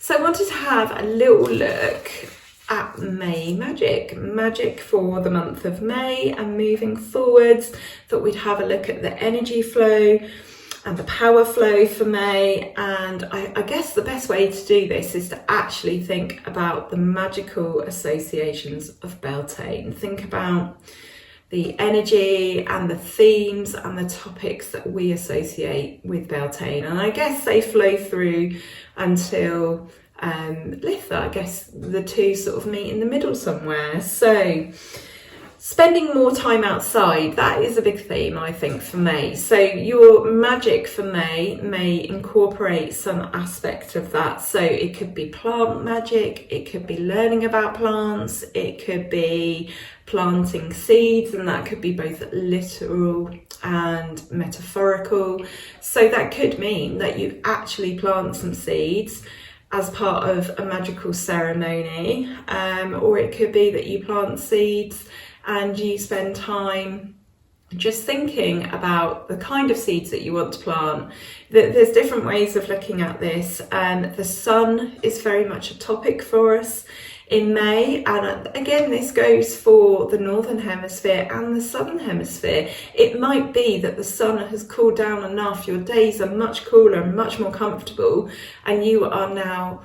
So I wanted to have a little look at May Magick for the month of May and moving forwards. Thought we'd have a look at the energy flow and the power flow for May, and I guess the best way to do this is to actually think about the magical associations of Beltane. Think about the energy and the themes and the topics that we associate with Beltane, and I guess they flow through until Litha. I guess the two sort of meet in the middle somewhere. So spending more time outside, that is a big theme, I think, for May. So your magic for May may incorporate some aspect of that. So it could be plant magic, it could be learning about plants, it could be planting seeds, and that could be both literal and metaphorical. So that could mean that you actually plant some seeds as part of a magical ceremony, or it could be that you plant seeds and you spend time just thinking about the kind of seeds that you want to plant. There's different ways of looking at this. The sun is very much a topic for us in May, and again this goes for the northern hemisphere and the southern hemisphere. It might be that the sun has cooled down enough, your days are much cooler and much more comfortable, and you are now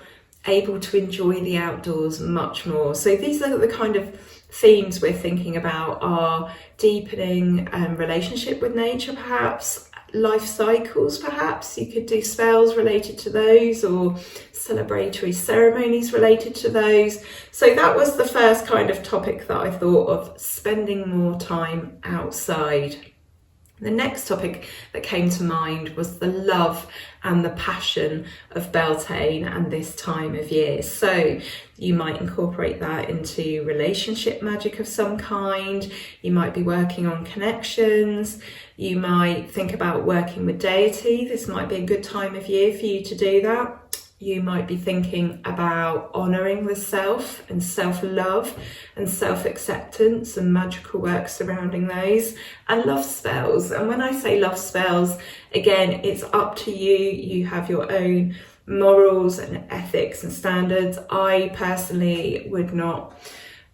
able to enjoy the outdoors much more. So these are the kind of themes we're thinking about: our deepening relationship with nature, perhaps life cycles, perhaps you could do spells related to those or celebratory ceremonies related to those. So that was the first kind of topic that I thought of, spending more time outside. The next topic that came to mind was the love and the passion of Beltane and this time of year. So you might incorporate that into relationship magic of some kind. You might be working on connections. You might think about working with deity. This might be a good time of year for you to do that. You might be thinking about honouring the self and self-love and self-acceptance and magical work surrounding those, and love spells. And when I say love spells, again, it's up to you. You have your own morals and ethics and standards. I personally would not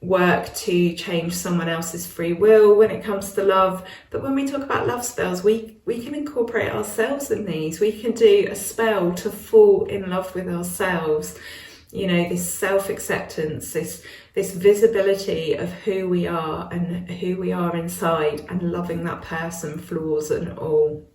work to change someone else's free will when it comes to love, but when we talk about love spells, we can incorporate ourselves in these. We can do a spell to fall in love with ourselves, you know, this self-acceptance, this visibility of who we are and who we are inside, and loving that person, flaws and all.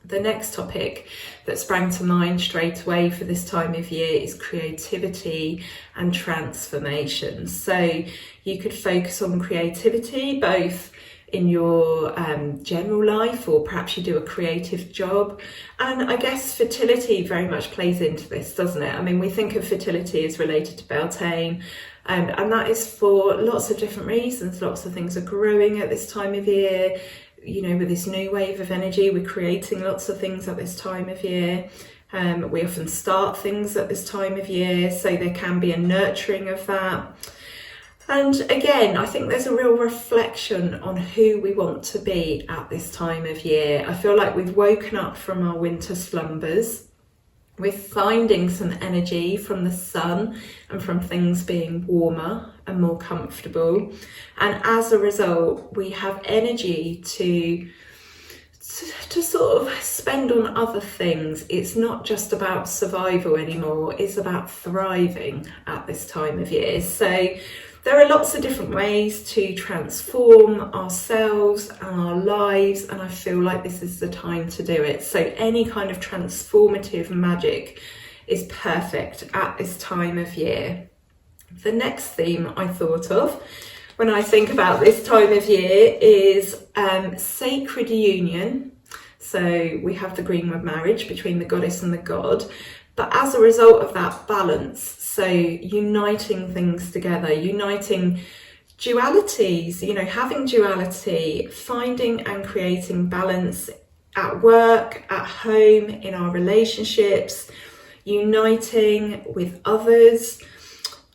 The next topic that sprang to mind straight away for this time of year is creativity and transformation. So you could focus on creativity both in your general life, or perhaps you do a creative job. And I guess fertility very much plays into this, doesn't it? I mean, we think of fertility as related to Beltane, and that is for lots of different reasons. Lots of things are growing at this time of year. You know, with this new wave of energy, we're creating lots of things at this time of year. We often start things at this time of year, so there can be a nurturing of that. And again, I think there's a real reflection on who we want to be at this time of year. I feel like we've woken up from our winter slumbers. We're finding some energy from the sun and from things being warmer and more comfortable. And as a result, we have energy to sort of spend on other things. It's not just about survival anymore, it's about thriving at this time of year. So there are lots of different ways to transform ourselves and our lives, and I feel like this is the time to do it. So any kind of transformative magic is perfect at this time of year. The next theme I thought of when I think about this time of year is sacred union. So we have the greenwood marriage between the goddess and the god, but as a result of that, balance. So uniting things together, uniting dualities, you know, having duality, finding and creating balance at work, at home, in our relationships, uniting with others,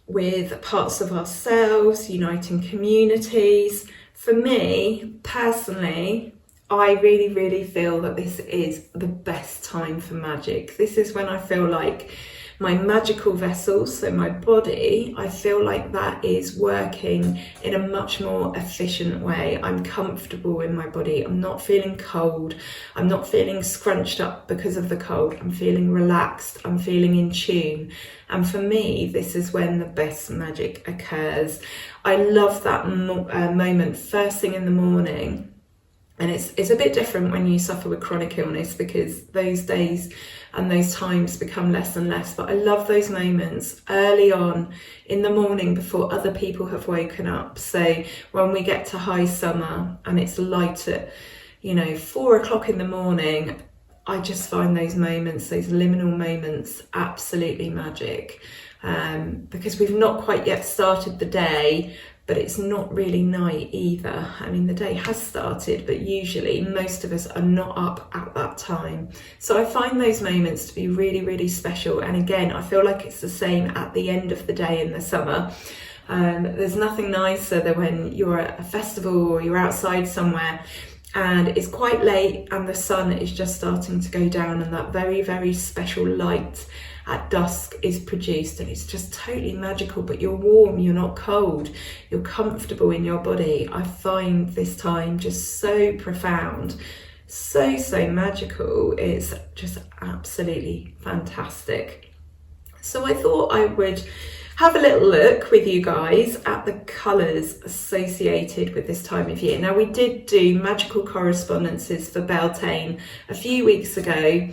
with parts of ourselves, uniting communities. For me, personally, I really feel that this is the best time for magic. This is when I feel like My magical vessels, so my body, I feel like that is working in a much more efficient way. I'm comfortable in my body. I'm not feeling cold. I'm not feeling scrunched up because of the cold. I'm feeling relaxed. I'm feeling in tune. And for me, this is when the best magic occurs. I love that moment first thing in the morning. And it's a bit different when you suffer with chronic illness, because those days and those times become less and less. But I love those moments early on in the morning before other people have woken up. So when we get to high summer and it's light at, 4 o'clock in the morning, I just find those moments, those liminal moments, absolutely magic. Because we've not quite yet started the day, but it's not really night either. I mean, the day has started, but usually most of us are not up at that time. So I find those moments to be really, really special. And again, I feel like it's the same at the end of the day in the summer. There's nothing nicer than when you're at a festival or you're outside somewhere and it's quite late and the sun is just starting to go down, and that very, very special light at dusk is produced, and it's just totally magical. But you're warm, you're not cold, you're comfortable in your body. I find this time just so profound, so magical. It's just absolutely fantastic. So I thought I would have a little look with you guys at the colours associated with this time of year. Now, we did do magical correspondences for Beltane a few weeks ago,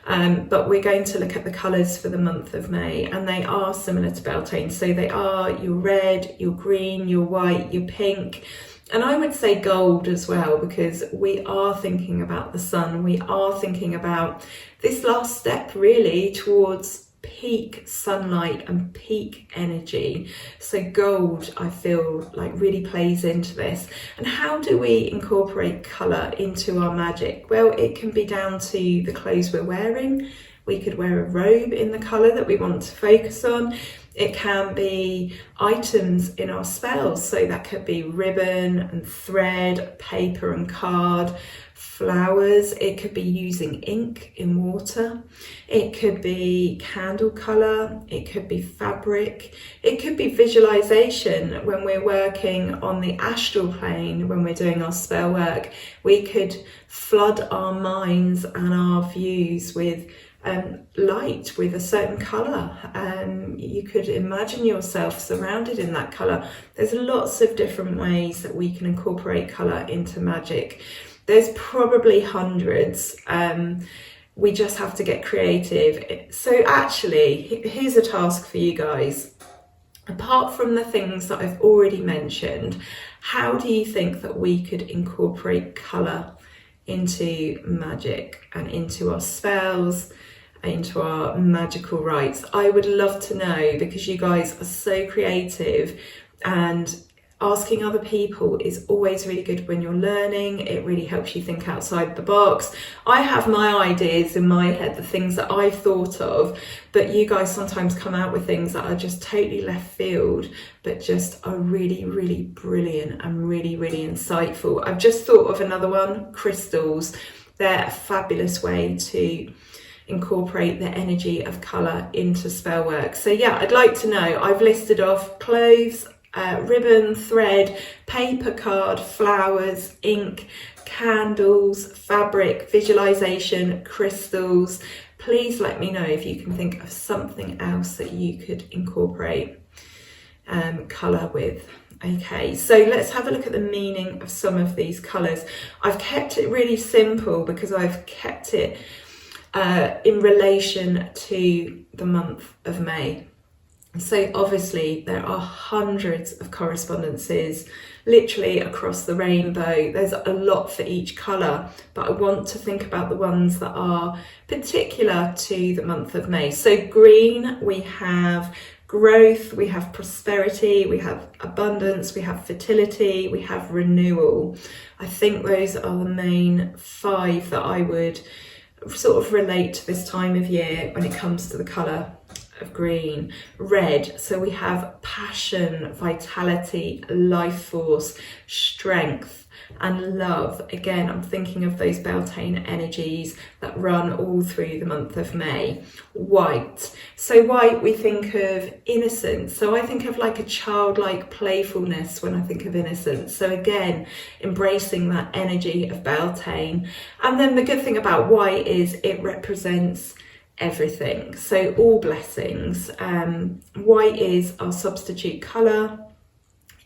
but we're going to look at the colours for the month of May, and they are similar to Beltane. So they are your red, your green, your white, your pink, and I would say gold as well, because we are thinking about the sun. We are thinking about this last step really towards peak sunlight and peak energy. So gold, I feel like, really plays into this. And how do we incorporate colour into our magic? Well, it can be down to the clothes we're wearing. We could wear a robe in the colour that we want to focus on. It can be items in our spells, so that could be ribbon and thread, paper and card, flowers. It could be using ink in water. It could be candle colour. It could be fabric. It could be visualization when we're working on the astral plane, when we're doing our spell work. We could flood our minds and our views with light, with a certain colour. You could imagine yourself surrounded in that colour. There's lots of different ways that we can incorporate colour into magic. There's probably hundreds. We just have to get creative. So actually, here's a task for you guys. Apart from the things that I've already mentioned, how do you think that we could incorporate colour into magic and into our spells, into our magical rites? I would love to know, because you guys are so creative, and asking other people is always really good when you're learning. It really helps you think outside the box. I have my ideas in my head, the things that I've thought of, but you guys sometimes come out with things that are just totally left field, but just are really, really brilliant and really, really insightful. I've just thought of another one, crystals. They're a fabulous way to incorporate the energy of colour into spell work. So yeah, I'd like to know. I've listed off clothes, ribbon, thread, paper, card, flowers, ink, candles, fabric, visualization, crystals. Please let me know if you can think of something else that you could incorporate colour with. Okay, so let's have a look at the meaning of some of these colours. I've kept it really simple because I've kept it in relation to the month of May. So obviously there are hundreds of correspondences literally across the rainbow. There's a lot for each colour, but I want to think about the ones that are particular to the month of May. So green, we have growth, we have prosperity, we have abundance, we have fertility, we have renewal. I think those are the main 5 that I would sort of relate to this time of year when it comes to the colour of green. Red, so we have passion, vitality, life force, strength, and love. Again, I'm thinking of those Beltane energies that run all through the month of May. White. So white, we think of innocence. So I think of like a childlike playfulness when I think of innocence. So again, embracing that energy of Beltane. And then the good thing about white is it represents everything. So all blessings. White is our substitute colour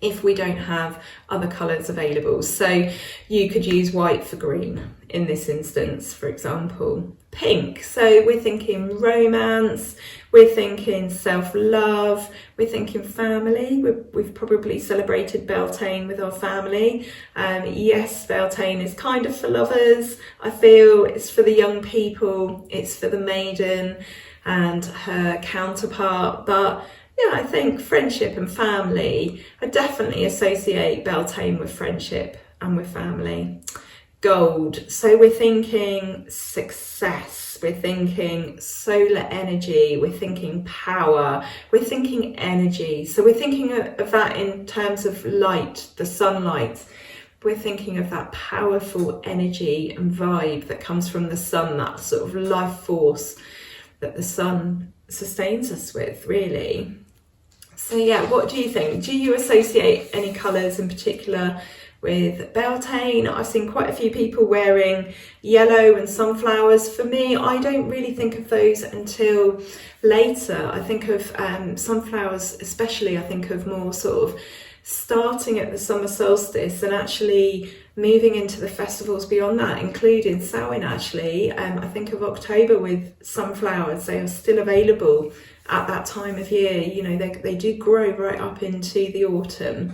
if we don't have other colours available. So you could use white for green in this instance, for example. Pink, so we're thinking romance, we're thinking self-love, we're thinking family. We've probably celebrated Beltane with our family. Yes, Beltane is kind of for lovers. I feel it's for the young people, it's for the maiden and her counterpart, but yeah, I think friendship and family, I definitely associate Beltane with friendship and with family. Gold, so we're thinking success, we're thinking solar energy, we're thinking power, we're thinking energy. So we're thinking of that in terms of light, the sunlight. We're thinking of that powerful energy and vibe that comes from the sun, that sort of life force that the sun sustains us with, really. So yeah, what do you think? Do you associate any colours in particular with Beltane? I've seen quite a few people wearing yellow and sunflowers. For me, I don't really think of those until later. I think of sunflowers especially, I think of more sort of starting at the summer solstice and actually moving into the festivals beyond that, including Samhain actually. I think of October with sunflowers. They are still available at that time of year. You know, they do grow right up into the autumn.